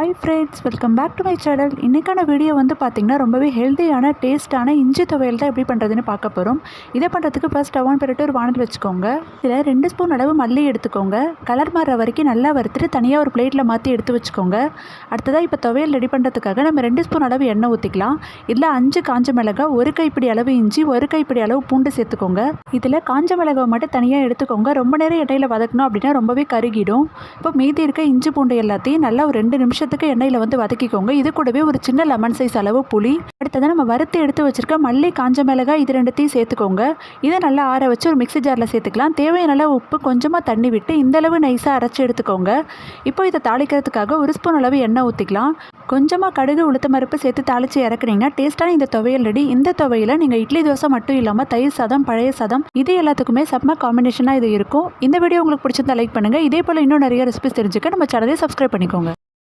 Hi friends, welcome back to my channel. இன்றைக்கான video வந்து பார்த்திங்கன்னா ரொம்பவே ஹெல்த்தியான டேஸ்ட்டான இஞ்சி துவையல் தான் எப்படி பண்ணுறதுன்னு பார்க்க போகிறோம். இதை பண்ணுறதுக்கு ஃபர்ஸ்ட் ஸ்டவ் ஆன் பண்ணிட்டு ஒரு வானல் வச்சுக்கோங்க. இதில் 2 ஸ்பூன் அளவு மல்லி எடுத்துக்கோங்க. கலர் மாறுற வரைக்கும் நல்லா வறுத்துட்டு தனியாக ஒரு பிளேட்டில் மாற்றி எடுத்து வச்சுக்கோங்க. அடுத்ததாக இப்போ துவையல் ரெடி பண்ணுறதுக்காக நம்ம 2 ஸ்பூன் அளவு எண்ணெய் ஊற்றிக்கலாம். இதில் 5 காஞ்ச மிளகாய், 1 கைப்பிடி அளவு இஞ்சி, 1 கைப்பிடி அளவு பூண்டு சேர்த்துக்கோங்க. இதில் காஞ்ச மிளகாய் மட்டும் தனியாக எடுத்துக்கோங்க. ரொம்ப நேரம் எண்ணெயில் வதக்கணும் அப்படின்னா ரொம்பவே கருகிடும். இப்போ மீதி இருக்க இஞ்சி பூண்டு எல்லாத்தையும் நல்லா ஒரு 2 நிமிஷத்துக்கு எண்ணெயில் வந்து வதக்கிக்கோங்க. இது கூடவே ஒரு சின்ன லெமன் சைஸ் அளவு புளி, அடுத்ததான் நம்ம வறுத்து எடுத்து வச்சிருக்க மல்லி, காஞ்ச மிளகாய் இது 2த்தையும் சேர்த்துக்கோங்க. இதை நல்லா ஆற வச்சு ஒரு மிக்ஸி ஜாரில் சேர்த்துக்கலாம். தேவையான அளவு உப்பு, கொஞ்சமாக தண்ணி விட்டு இந்தளவு நைஸாக அரைச்சி எடுத்துக்கோங்க. இப்போ இதை தாளிக்கிறதுக்காக 1 ஸ்பூன் அளவு எண்ணெய் ஊற்றிக்கலாம். கொஞ்சமாக கடுகு, உளுத்தம் பருப்பு சேர்த்து தாளித்து இறக்குனீங்கன்னா டேஸ்ட்டான இந்த துவையல் ரெடி. இந்த துவையில் நீங்கள் இட்லி தோசை மட்டும் இல்லாமல் தயிர் சாதம், பழைய சாதம் இது எல்லாத்துக்குமே செம்ம காம்பினேஷனாக இது இருக்கும். இந்த வீடியோ உங்களுக்கு பிடிச்சிருந்தா லைக் பண்ணுங்கள். இதே போல் இன்னும் நிறைய ரெசிபிஸ் தெரிஞ்சுக்க நம்ம சேனலை சப்ஸ்கிரைப் பண்ணிக்கோங்க.